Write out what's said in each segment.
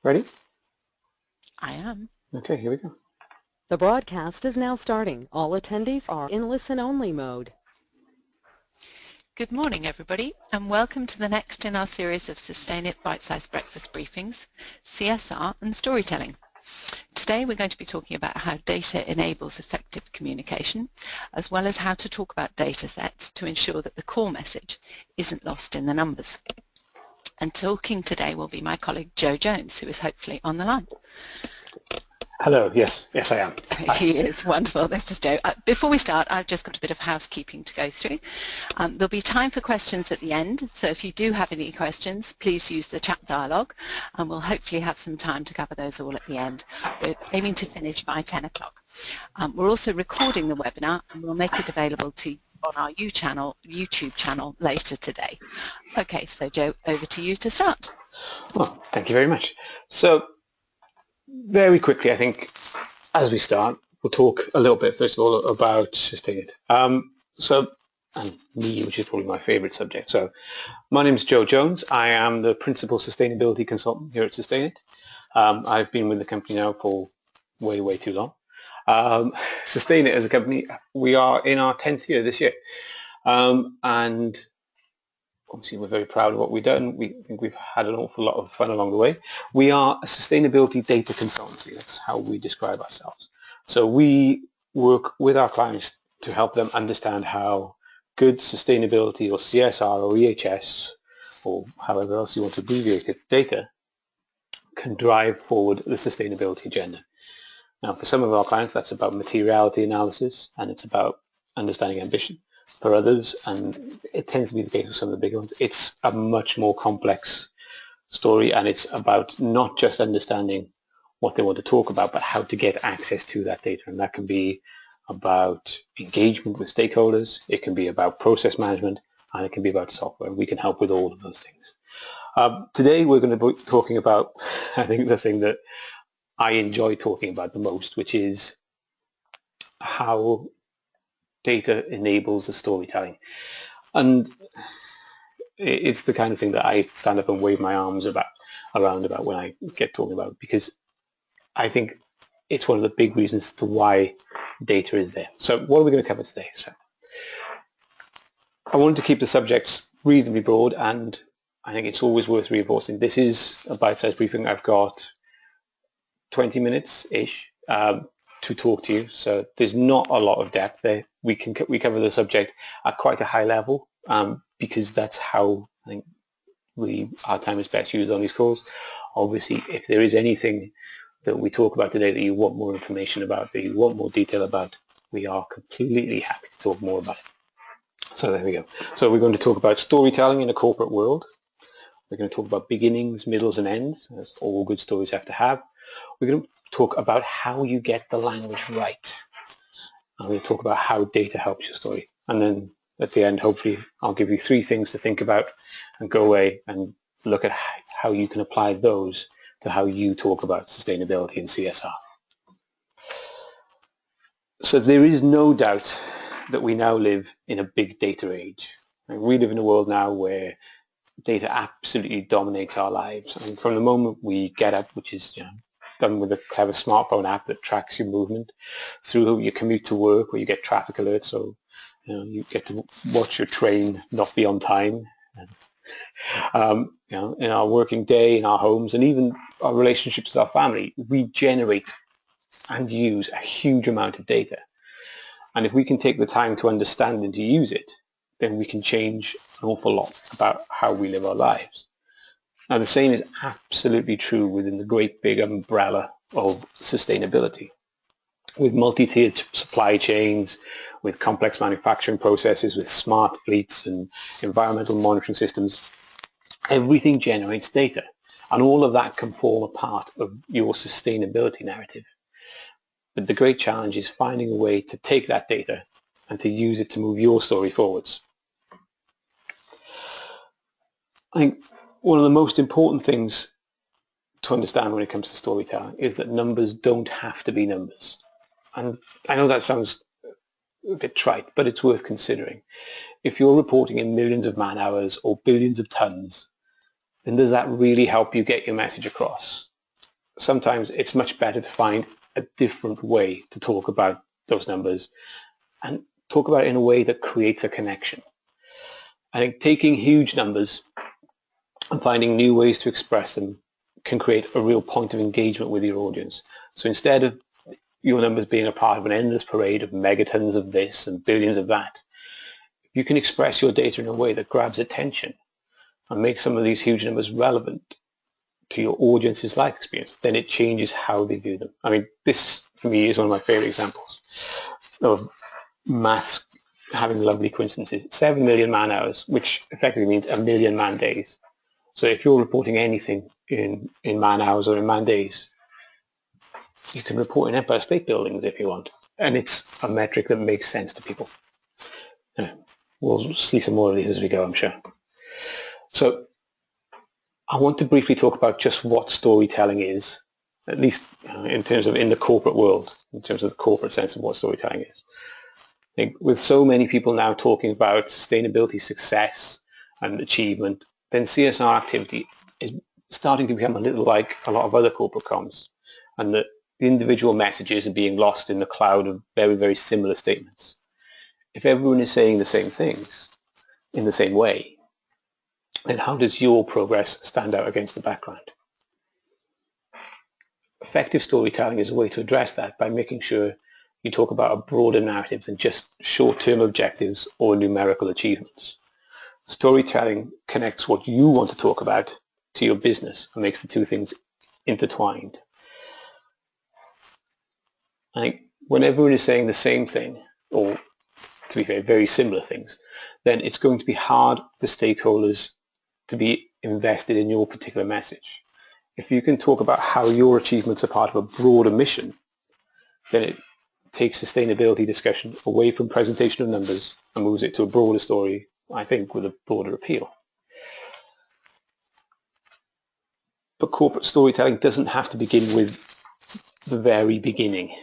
Ready? I am. Okay, here we go. The broadcast is now starting. All attendees are in listen-only mode. Good morning, everybody, and welcome to the next in our series of SustainIt bite-sized breakfast briefings, CSR and storytelling. Today we're going to be talking about how data enables effective communication, as well as how to talk about data sets to ensure that the core message isn't lost in the numbers. And talking today will be my colleague Joe Jones, who is hopefully on the line. Hello, yes I am. He is wonderful. This is Joe. Before we start, I've just got a bit of housekeeping to go through. There'll be time for questions at the end, so if you do have any questions, please use the chat dialogue, and we'll hopefully have some time to cover those all at the end. We're aiming to finish by 10 o'clock. We're also recording the webinar, and we'll make it available to you on our YouTube channel later today. Okay, so Joe, over to you to start. Well, thank you very much. So, very quickly, I think, as we start, we'll talk a little bit, first of all, about SustainIt. And me, which is probably my favorite subject. So, my name is Joe Jones. I am the Principal Sustainability Consultant here at SustainIt. I've been with the company now for way too long. SustainIt as a company, we are in our 10th year this year. And obviously we're very proud of what we've done. We think we've had an awful lot of fun along the way. We are a sustainability data consultancy. That's how we describe ourselves. So we work with our clients to help them understand how good sustainability or CSR or EHS or however else you want to abbreviate it, data can drive forward the sustainability agenda. Now for some of our clients that's about materiality analysis and it's about understanding ambition. For others, and it tends to be the case with some of the bigger ones, it's a much more complex story and it's about not just understanding what they want to talk about, but how to get access to that data. And that can be about engagement with stakeholders, it can be about process management, and it can be about software. We can help with all of those things. Today we're going to be talking about, I think, the thing that I enjoy talking about the most, which is how data enables the storytelling. And it's the kind of thing that I stand up and wave my arms around about when I get talking about it, because I think it's one of the big reasons to why data is there. So what are we going to cover today? So I wanted to keep the subjects reasonably broad, and I think it's always worth reinforcing. This is a bite-sized briefing. I've got 20 minutes-ish to talk to you, so there's not a lot of depth there. We cover the subject at quite a high level because that's how I think our time is best used on these calls. Obviously, if there is anything that we talk about today that you want more information about, that you want more detail about, we are completely happy to talk more about it. So there we go. So we're going to talk about storytelling in a corporate world. We're going to talk about beginnings, middles, and ends, as all good stories have to have. We're going to talk about how you get the language right. I'm going to talk about how data helps your story. And then at the end, hopefully, I'll give you 3 things to think about and go away and look at how you can apply those to how you talk about sustainability and CSR. So there is no doubt that we now live in a big data age. We live in a world now where data absolutely dominates our lives. And from the moment we get up, which is done with a clever smartphone app that tracks your movement, through your commute to work where you get traffic alerts, so you get to watch your train not be on time. In our working day, in our homes, and even our relationships with our family, we generate and use a huge amount of data. And if we can take the time to understand and to use it, then we can change an awful lot about how we live our lives. Now, the same is absolutely true within the great big umbrella of sustainability. With multi-tiered supply chains, with complex manufacturing processes, with smart fleets and environmental monitoring systems, everything generates data. And all of that can form a part of your sustainability narrative. But the great challenge is finding a way to take that data and to use it to move your story forwards. I think one of the most important things to understand when it comes to storytelling is that numbers don't have to be numbers. And I know that sounds a bit trite, but it's worth considering. If you're reporting in millions of man-hours or billions of tons, then does that really help you get your message across? sometimes it's much better to find a different way to talk about those numbers and talk about it in a way that creates a connection. I think taking huge numbers and finding new ways to express them can create a real point of engagement with your audience. So instead of your numbers being a part of an endless parade of megatons of this and billions of that, you can express your data in a way that grabs attention and makes some of these huge numbers relevant to your audience's life experience. Then it changes how they view them. I mean, this for me is one of my favorite examples of maths having lovely coincidences. 7 million man hours, which effectively means 1 million man days. So if you're reporting anything in man hours or in man days, you can report in Empire State Buildings if you want. And it's a metric that makes sense to people. We'll see some more of these as we go, I'm sure. So I want to briefly talk about just what storytelling is, at least in terms of in the corporate world, in terms of the corporate sense of what storytelling is. I think with so many people now talking about sustainability success and achievement, then CSR activity is starting to become a little like a lot of other corporate comms, and the individual messages are being lost in the cloud of very, very similar statements. If everyone is saying the same things in the same way, then how does your progress stand out against the background? Effective storytelling is a way to address that by making sure you talk about a broader narrative than just short-term objectives or numerical achievements. Storytelling connects what you want to talk about to your business and makes the two things intertwined. I think when everyone is saying the same thing, or to be fair, very similar things, then it's going to be hard for stakeholders to be invested in your particular message. If you can talk about how your achievements are part of a broader mission, then it takes sustainability discussion away from presentation of numbers and moves it to a broader story, I think, with a broader appeal. But corporate storytelling doesn't have to begin with the very beginning.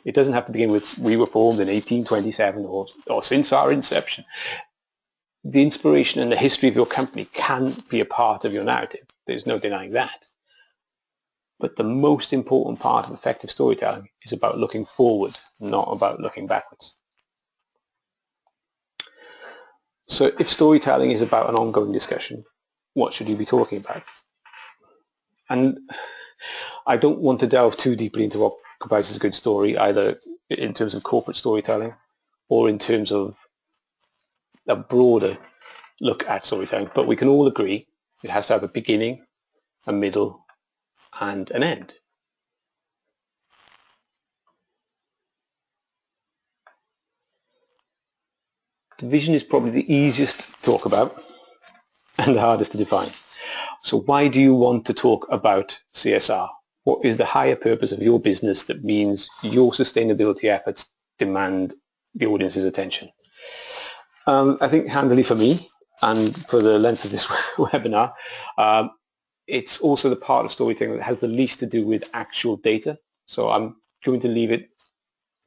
It doesn't have to begin with we were formed in 1827 or since our inception. The inspiration and the history of your company can be a part of your narrative. There's no denying that. But the most important part of effective storytelling is about looking forward, not about looking backwards. So if storytelling is about an ongoing discussion, what should you be talking about? And I don't want to delve too deeply into what comprises a good story, either in terms of corporate storytelling or in terms of a broader look at storytelling. But we can all agree it has to have a beginning, a middle, and an end. The vision is probably the easiest to talk about and the hardest to define. So why do you want to talk about CSR? What is the higher purpose of your business that means your sustainability efforts demand the audience's attention? I think handily for me and for the length of this webinar, it's also the part of storytelling that has the least to do with actual data. So I'm going to leave it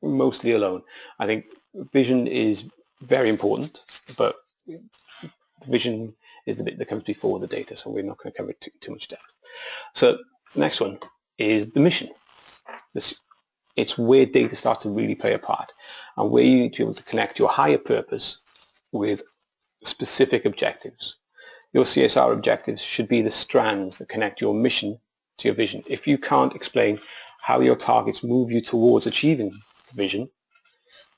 mostly alone. I think vision is very important, but the vision is the bit that comes before the data, so we're not going to cover it too much depth. So the next one is the mission. It's where data starts to really play a part, and where you need to be able to connect your higher purpose with specific objectives. Your CSR objectives should be the strands that connect your mission to your vision. If you can't explain how your targets move you towards achieving the vision,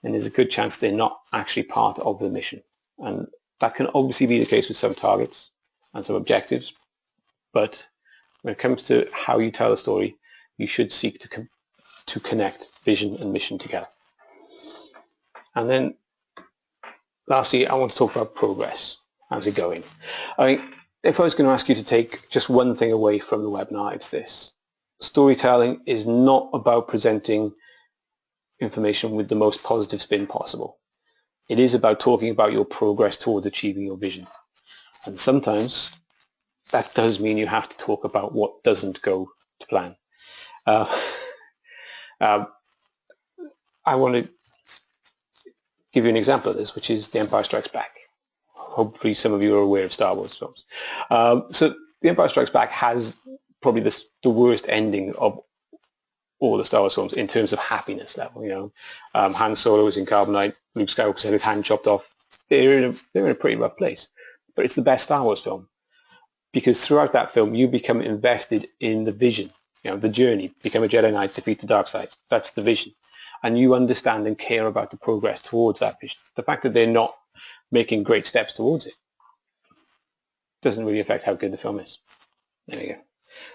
then there's a good chance they're not actually part of the mission. And that can obviously be the case with some targets and some objectives, but when it comes to how you tell a story, you should seek to connect vision and mission together. And then lastly, I want to talk about progress. How's it going? I mean, if I was going to ask you to take just one thing away from the webinar, it's this. Storytelling is not about presenting information with the most positive spin possible. It is about talking about your progress towards achieving your vision. And sometimes that does mean you have to talk about what doesn't go to plan. I want to give you an example of this, which is The Empire Strikes Back. Hopefully some of you are aware of Star Wars films. So The Empire Strikes Back has probably the worst ending of all the Star Wars films in terms of happiness level. You know, Han Solo is in carbonite, Luke Skywalker's had his hand chopped off. They're in a pretty rough place, but it's the best Star Wars film because throughout that film you become invested in the vision, you know, the journey. Become a Jedi Knight, defeat the dark side. That's the vision, and you understand and care about the progress towards that vision. The fact that they're not making great steps towards it doesn't really affect how good the film is. There we go.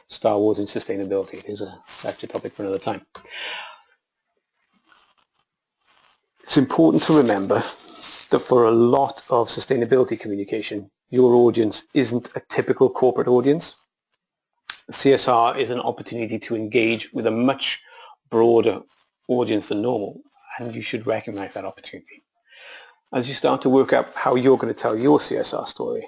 Star Wars and sustainability. It is a lecture topic for another time. It's important to remember that for a lot of sustainability communication, your audience isn't a typical corporate audience. CSR is an opportunity to engage with a much broader audience than normal, and you should recognize that opportunity. As you start to work out how you're going to tell your CSR story,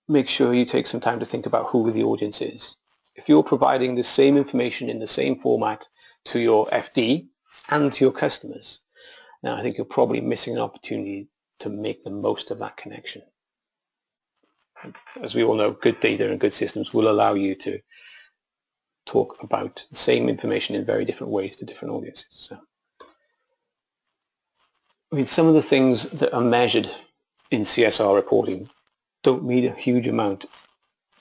make sure you take some time to think about who the audience is. If you're providing the same information in the same format to your FD and to your customers, now I think you're probably missing an opportunity to make the most of that connection. As we all know, good data and good systems will allow you to talk about the same information in very different ways to different audiences. So, I mean, some of the things that are measured in CSR reporting don't mean a huge amount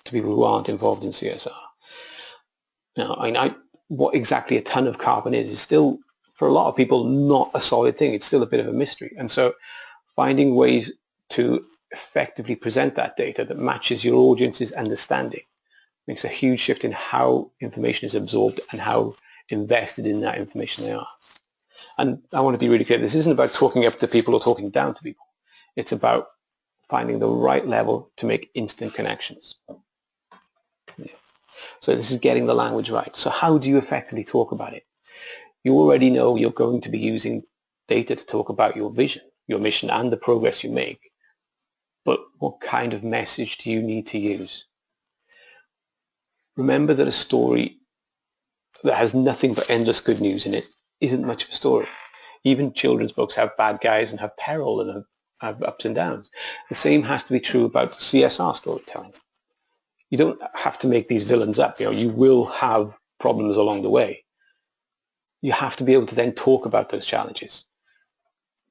to people who aren't involved in CSR. Now, what exactly a ton of carbon is still, for a lot of people, not a solid thing. It's still a bit of a mystery. And so finding ways to effectively present that data that matches your audience's understanding makes a huge shift in how information is absorbed and how invested in that information they are. And I want to be really clear, this isn't about talking up to people or talking down to people. It's about finding the right level to make instant connections. Yeah. So this is getting the language right. So how do you effectively talk about it? You already know you're going to be using data to talk about your vision, your mission, and the progress you make. But what kind of message do you need to use? Remember that a story that has nothing but endless good news in it isn't much of a story. Even children's books have bad guys and have peril and have ups and downs. The same has to be true about CSR storytelling. You don't have to make these villains up. You know, you will have problems along the way. You have to be able to then talk about those challenges,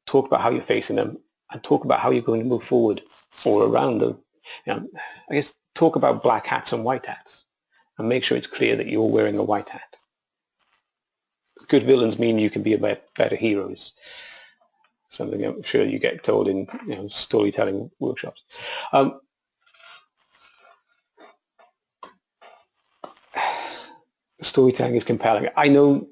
talk about how you're facing them, and talk about how you're going to move forward or around them. You know, I guess talk about black hats and white hats, and make sure it's clear that you're wearing a white hat. Good villains mean you can be better heroes. Something I'm sure you get told in storytelling workshops. Storytelling is compelling. I know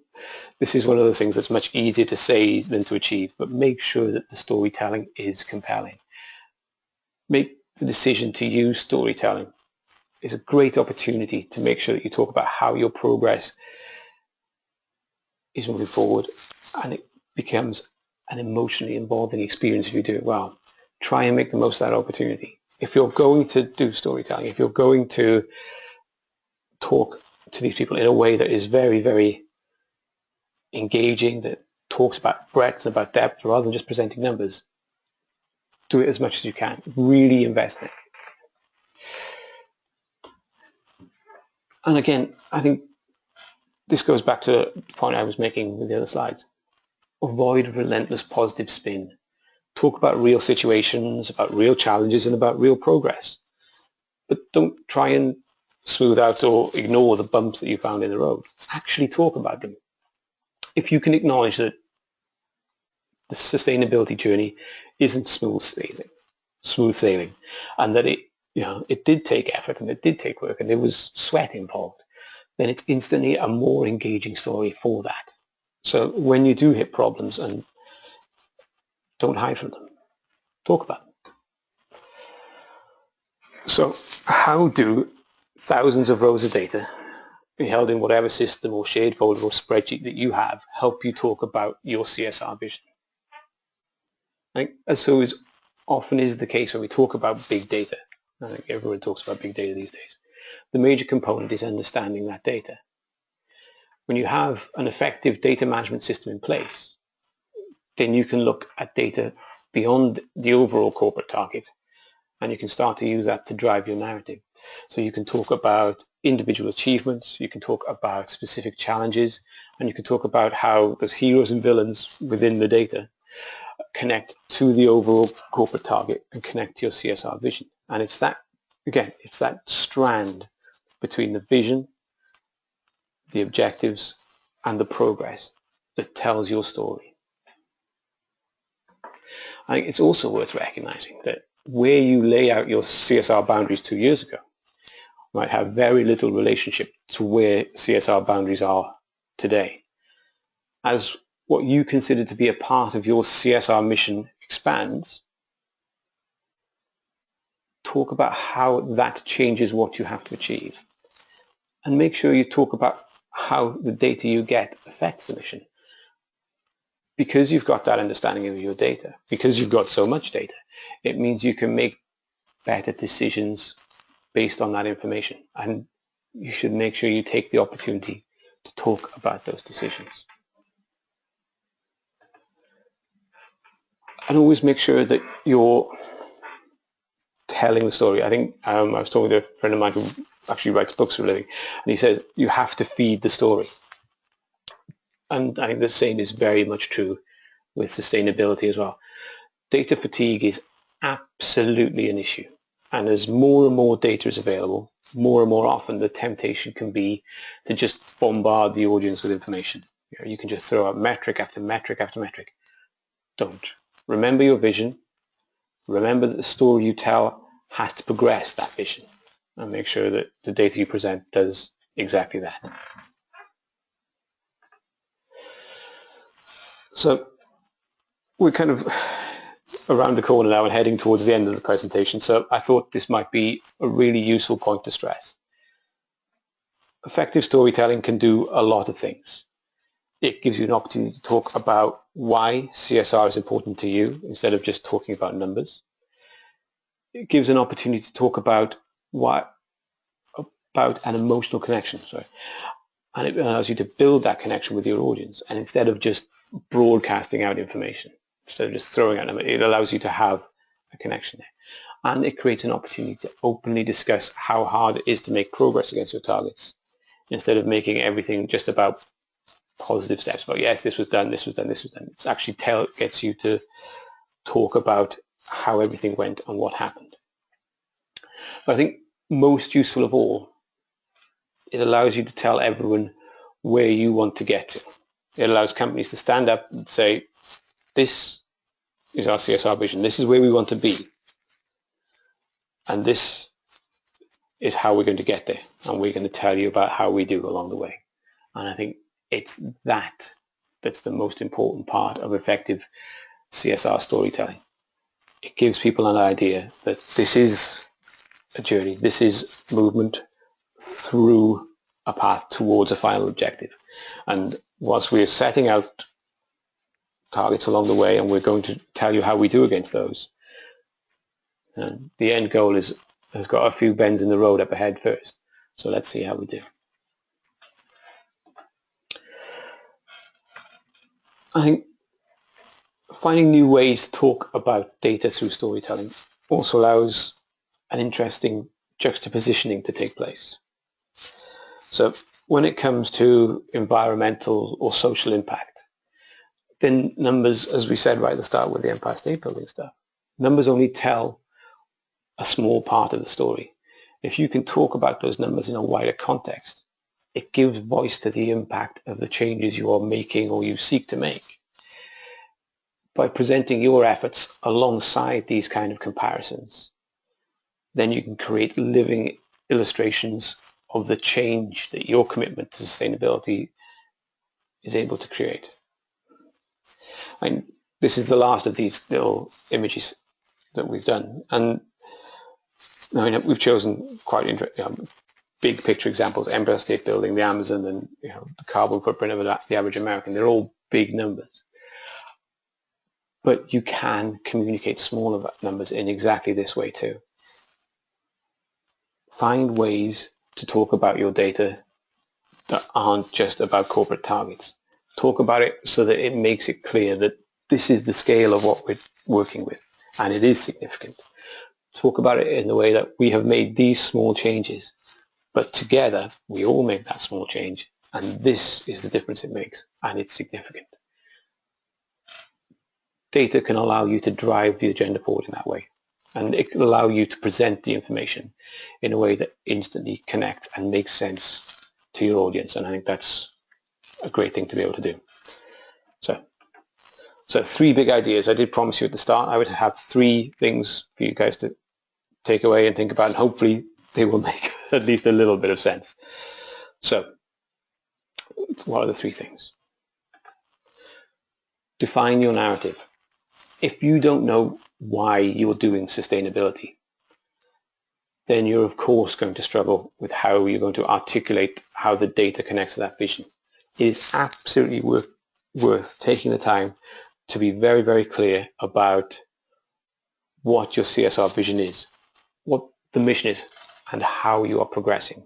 this is one of the things that's much easier to say than to achieve, but make sure that the storytelling is compelling. Make the decision to use storytelling. It's a great opportunity to make sure that you talk about how your progress is moving forward, and it becomes an emotionally involving experience if you do it well. Try and make the most of that opportunity. If you're going to do storytelling, if you're going to talk to these people in a way that is very, very engaging, that talks about breadth and about depth rather than just presenting numbers, do it as much as you can. Really invest in it. And again, I think this goes back to the point I was making with the other slides. Avoid relentless positive spin. Talk about real situations, about real challenges, and about real progress. But don't try and smooth out or ignore the bumps that you found in the road. Actually talk about them. If you can acknowledge that the sustainability journey isn't smooth sailing, and that it did take effort and it did take work and there was sweat involved, then it's instantly a more engaging story for that. So when you do hit problems, and don't hide from them, talk about them. So how do thousands of rows of data held in whatever system or shared folder or spreadsheet that you have help you talk about your CSR vision? As so is often is the case when we talk about big data, I think everyone talks about big data these days, the major component is understanding that data. When you have an effective data management system in place, then you can look at data beyond the overall corporate target, and you can start to use that to drive your narrative. So you can talk about individual achievements, you can talk about specific challenges, and you can talk about how those heroes and villains within the data connect to the overall corporate target and connect to your CSR vision. And it's that, again, it's that strand between the vision, the objectives, and the progress that tells your story. I think it's also worth recognizing that where you lay out your CSR boundaries 2 years ago might have very little relationship to where CSR boundaries are today. As what you consider to be a part of your CSR mission expands, talk about how that changes what you have to achieve. And make sure you talk about how the data you get affects the mission. Because you've got that understanding of your data, because you've got so much data, it means you can make better decisions based on that information. And you should make sure you take the opportunity to talk about those decisions. And always make sure that you're telling the story. I think I was talking to a friend of mine who actually writes books for a living, and he says you have to feed the story. And I think the same is very much true with sustainability as well. Data fatigue is absolutely an issue. And as more and more data is available, more and more often the temptation can be to just bombard the audience with information. You can just throw out metric after metric after metric. Don't. Remember your vision. Remember that the story you tell has to progress that vision, and make sure that the data you present does exactly that. So we're kind of around the corner now and heading towards the end of the presentation, so I thought this might be a really useful point to stress. Effective storytelling can do a lot of things. It gives you an opportunity to talk about why CSR is important to you instead of just talking about numbers. It gives an opportunity to talk about an emotional connection, and it allows you to build that connection with your audience. And instead of just broadcasting out information, instead of just throwing out numbers, it allows you to have a connection there. And it creates an opportunity to openly discuss how hard it is to make progress against your targets, instead of making everything just about positive steps. But yes, this was done, this was done, this was done. It actually gets you to talk about how everything went and what happened. But I think most useful of all, it allows you to tell everyone where you want to get to. It allows companies to stand up and say, this is our CSR vision, this is where we want to be, and this is how we're going to get there, and we're going to tell you about how we do along the way. And I think it's that's the most important part of effective CSR storytelling. It gives people an idea that this is a journey, this is movement through a path towards a final objective. And whilst we're setting out targets along the way, and we're going to tell you how we do against those, the end goal has got a few bends in the road up ahead first. So let's see how we do. I think finding new ways to talk about data through storytelling also allows an interesting juxtapositioning to take place. So when it comes to environmental or social impact, then numbers, as we said right at the start with the Empire State Building stuff, numbers only tell a small part of the story. If you can talk about those numbers in a wider context, it gives voice to the impact of the changes you are making or you seek to make. By presenting your efforts alongside these kind of comparisons, then you can create living illustrations of the change that your commitment to sustainability is able to create. And this is the last of these little images that we've done. And I mean, we've chosen quite big picture examples: Empire State Building, the Amazon, and the carbon footprint of the average American. They're all big numbers. But you can communicate smaller numbers in exactly this way too. Find ways to talk about your data that aren't just about corporate targets. Talk about it so that it makes it clear that this is the scale of what we're working with, and it is significant. talk about it in the way that we have made these small changes, but together we all make that small change, and this is the difference it makes, and it's significant. Data can allow you to drive the agenda forward in that way, and it can allow you to present the information in a way that instantly connects and makes sense to your audience, and I think that's a great thing to be able to do. So 3 big ideas. I did promise you at the start I would have 3 things for you guys to take away and think about, and hopefully they will make at least a little bit of sense. So what are the 3 things? Define your narrative. If you don't know why you're doing sustainability, then you're of course going to struggle with how you're going to articulate how the data connects to that vision. It is absolutely worth taking the time to be very, very clear about what your CSR vision is, what the mission is, and how you are progressing.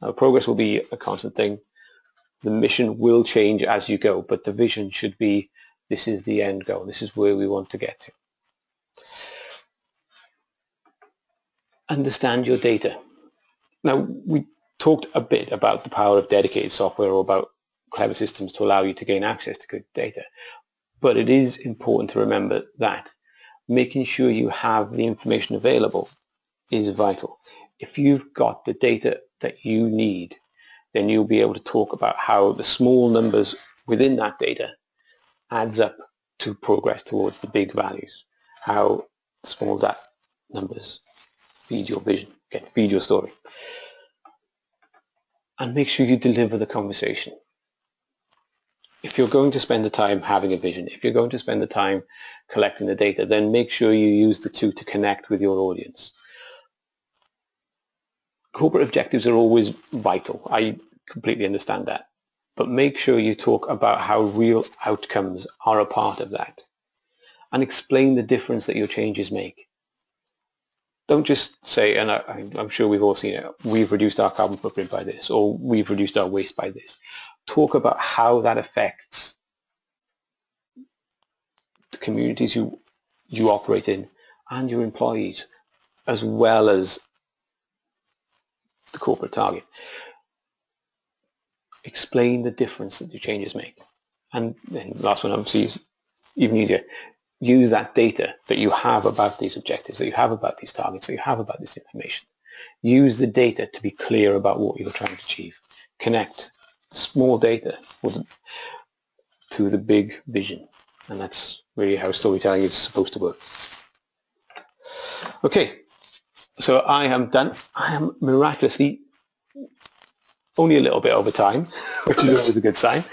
Now, progress will be a constant thing. The mission will change as you go, but the vision should be, this is the end goal. This is where we want to get to. Understand your data. Now, we talked a bit about the power of dedicated software or about clever systems to allow you to gain access to good data. But it is important to remember that making sure you have the information available is vital. If you've got the data that you need, then you'll be able to talk about how the small numbers within that data adds up to progress towards the big values, how small that numbers feed your vision, okay, feed your story. And make sure you deliver the conversation. If you're going to spend the time having a vision, if you're going to spend the time collecting the data, then make sure you use the 2 to connect with your audience. Corporate objectives are always vital. I completely understand that. But make sure you talk about how real outcomes are a part of that, and explain the difference that your changes make. Don't just say, and I'm sure we've all seen it, we've reduced our carbon footprint by this, or we've reduced our waste by this. Talk about how that affects the communities you operate in and your employees, as well as the corporate target. Explain the difference that your changes make. And then the last one, obviously, is even easier. Use that data that you have about these objectives, that you have about these targets, that you have about this information. Use the data to be clear about what you're trying to achieve. Connect small data to the big vision. And that's really how storytelling is supposed to work. Okay, so I am done. I am miraculously only a little bit over time, which is always a good sign.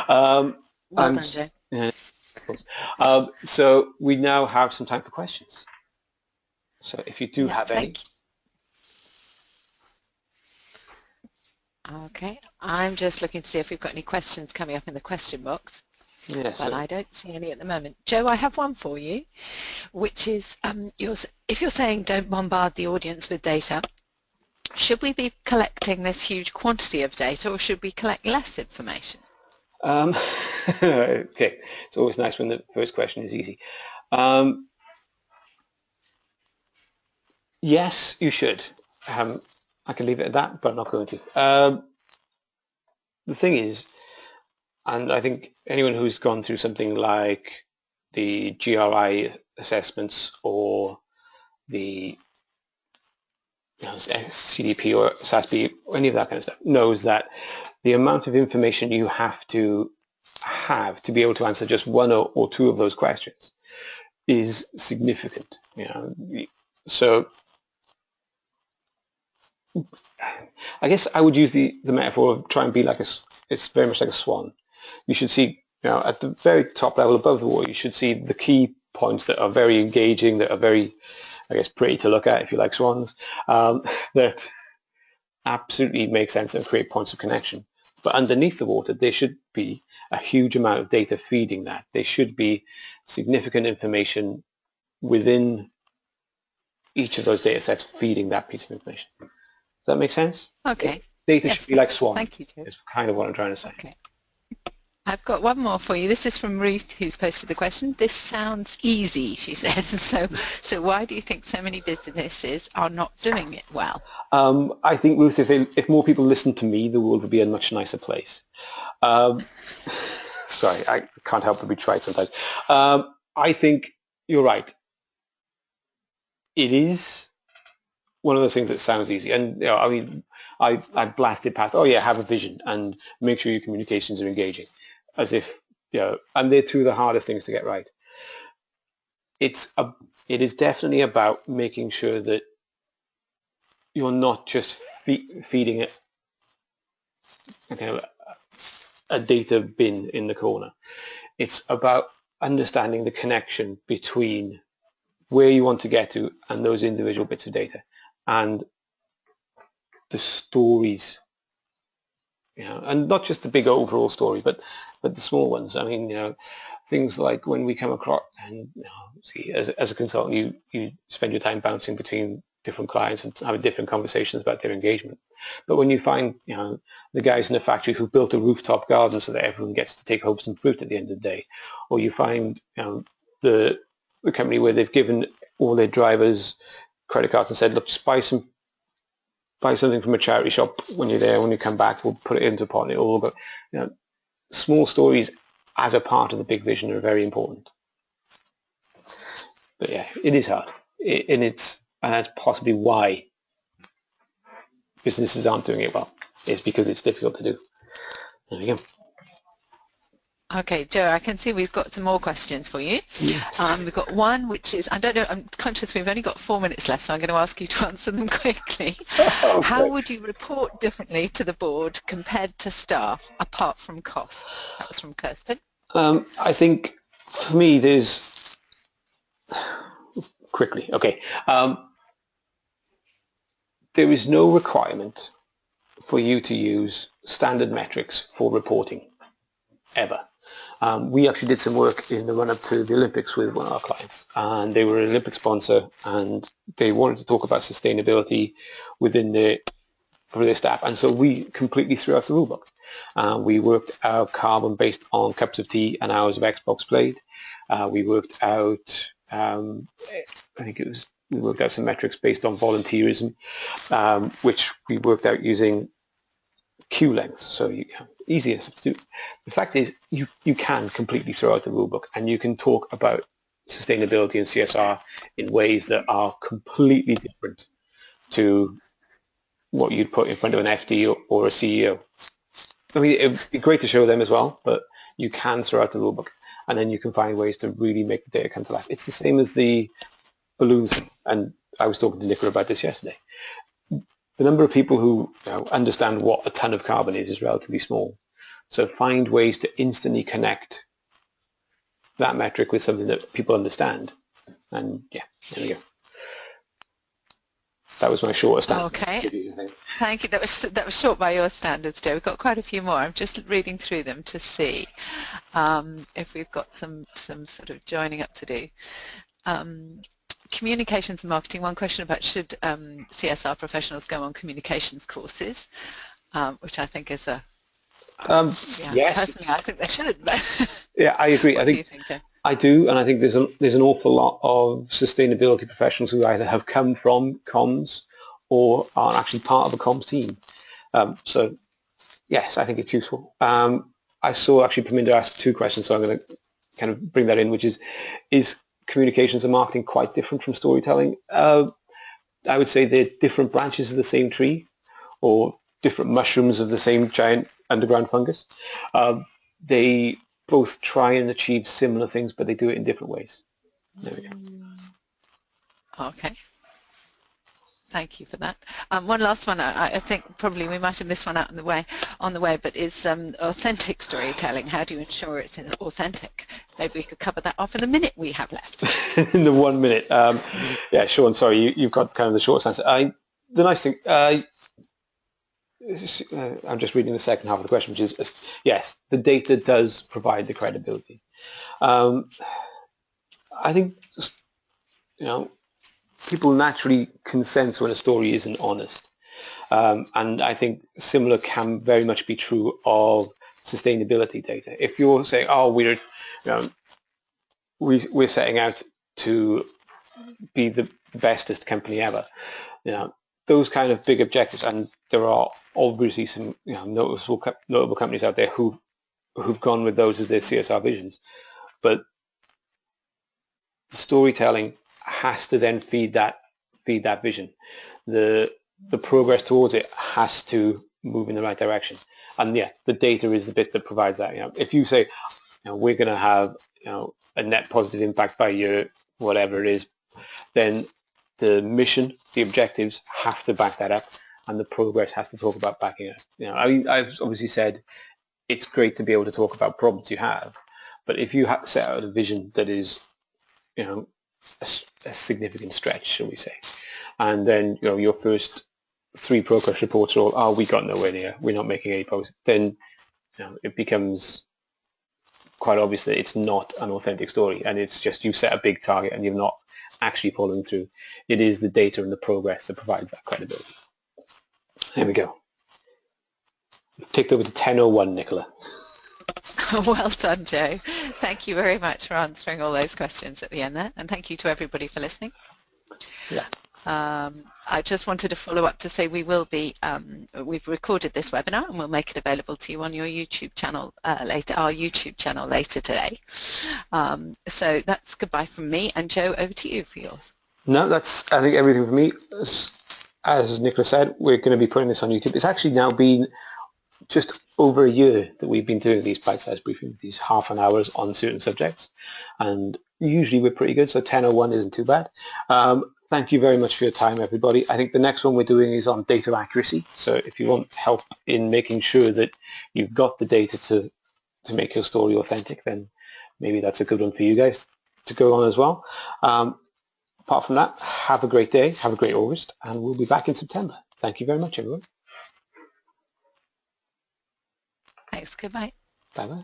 Well done, Joe. So we now have some time for questions. So if you do have any. Okay, I'm just looking to see if we've got any questions coming up in the question box. Yes, but I don't see any at the moment. Joe, I have one for you, which is if you're saying don't bombard the audience with data, should we be collecting this huge quantity of data, or should we collect less information? Okay, it's always nice when the first question is easy. Yes, you should. I can leave it at that, but I'm not going to. The thing is, and I think anyone who's gone through something like the GRI assessments or the CDP or SASB or any of that kind of stuff knows that the amount of information you have to be able to answer just 1 or 2 of those questions is significant. So I guess I would use the metaphor of try and be like it's very much like a swan. You should see, at the very top level above the water, you should see the key points that are very engaging, that are very, I guess, pretty to look at if you like swans, that absolutely make sense and create points of connection. But underneath the water, there should be a huge amount of data feeding that. There should be significant information within each of those data sets feeding that piece of information. Does that make sense? Okay. Data should be like swans. Thank you, Joe. Is kind of what I'm trying to say. Okay. I've got one more for you. This is from Ruth, who's posted the question. This sounds easy, she says. So why do you think so many businesses are not doing it well? I think, Ruth, if more people listen to me, the world would be a much nicer place. Sorry, I can't help but be trite sometimes. I think you're right. It is one of those things that sounds easy. And, I mean, I blasted past, oh yeah, have a vision and make sure your communications are engaging, as if, and they're two of the hardest things to get right. It is definitely about making sure that you're not just feeding it a data bin in the corner. It's about understanding the connection between where you want to get to and those individual bits of data and the stories, and not just the big overall story, but the small ones. I mean, things like when we come across, and see, as a consultant, you spend your time bouncing between different clients and having different conversations about their engagement. But when you find, the guys in the factory who built a rooftop garden so that everyone gets to take home some fruit at the end of the day, or you find, the company where they've given all their drivers credit cards and said, look, just buy something from a charity shop when you're there. When you come back, we'll put it into a pot and it'll all go. Small stories as a part of the big vision are very important. But yeah, it is hard, and that's possibly why businesses aren't doing it well. It's because it's difficult to do. There we go. Okay, Joe, I can see we've got some more questions for you. Yes. We've got one which is, I don't know, I'm conscious we've only got 4 minutes left, so I'm going to ask you to answer them quickly. Okay. How would you report differently to the board compared to staff, apart from costs? That was from Kirsten. I think for me, there's quickly. Okay. There is no requirement for you to use standard metrics for reporting ever. We actually did some work in the run-up to the Olympics with one of our clients, and they were an Olympic sponsor, and they wanted to talk about sustainability for their staff, and so we completely threw out the rulebook. We worked out carbon based on cups of tea and hours of Xbox played. We worked out, we worked out some metrics based on volunteerism, which we worked out using queue lengths, so easier to do. The fact is, you can completely throw out the rulebook, and you can talk about sustainability and CSR in ways that are completely different to what you'd put in front of an FD or a CEO. I mean, it'd be great to show them as well, but you can throw out the rulebook, and then you can find ways to really make the data come to life. It's the same as the balloons, and I was talking to Nicola about this yesterday. The number of people who understand what a ton of carbon is relatively small. So find ways to instantly connect that metric with something that people understand. And yeah, there we go. That was my shortest answer. Okay, thank you. That was short by your standards, Joe. We've got quite a few more. I'm just reading through them to see if we've got some sort of joining up to do. Communications and marketing. One question about should CSR professionals go on communications courses, which I think is a yes. Personally, I think they should. Yeah, I agree. What do you think, Joe? I do, and I think there's an awful lot of sustainability professionals who either have come from comms or are actually part of a comms team. So yes, I think it's useful. I saw actually Perminder asked 2 questions, so I'm going to kind of bring that in, which is communications and marketing quite different from storytelling? I would say they're different branches of the same tree, or different mushrooms of the same giant underground fungus. They both try and achieve similar things, but they do it in different ways. There we go. Okay. Thank you for that. One last one. I think probably we might have missed one out on the way, but is authentic storytelling. How do you ensure it's authentic? Maybe we could cover that off in the minute we have left. In the 1 minute. Yeah, Sean, sorry, you've got kind of the shortest answer. The nice thing, I'm just reading the second half of the question, which is, yes, the data does provide the credibility. I think, people naturally can sense when a story isn't honest. And I think similar can very much be true of sustainability data. If you're saying, oh, we're setting out to be the bestest company ever, those kind of big objectives, and there are obviously some notable companies out there who've gone with those as their CSR visions, but the storytelling has to then feed that vision. The progress towards it has to move in the right direction, and yeah, the data is the bit that provides that. If you say, we're going to have a net positive impact by year, whatever it is, then the mission, the objectives have to back that up, and the progress has to talk about backing it up. I've obviously said it's great to be able to talk about problems you have, but if you have to set out a vision that is a significant stretch, shall we say, and then your first 3 progress reports are all, oh, we got nowhere near, we're not making any progress, then it becomes quite obvious that it's not an authentic story, and it's just you set a big target and you're not actually following through. It is the data and the progress that provides that credibility. There we go. Ticked over to 10:01, Nicola. Well done, Joe. Thank you very much for answering all those questions at the end there, and thank you to everybody for listening. Yeah. I just wanted to follow up to say we've recorded this webinar and we'll make it available to you on your YouTube channel later, our YouTube channel later today. So that's goodbye from me, and Joe, over to you for yours. No, that's, I think, everything from me. As Nicola said, we're going to be putting this on YouTube. It's actually now been just over a year that we've been doing these bite-sized briefings, these half an hours on certain subjects, and usually we're pretty good, so 10:01 isn't too bad. Thank you very much for your time, everybody. I think the next one we're doing is on data accuracy, so if you want help in making sure that you've got the data to make your story authentic, then maybe that's a good one for you guys to go on as well. Apart from that, have a great day, have a great August, and we'll be back in September. Thank you very much, everyone. Thanks, goodbye. Bye-bye.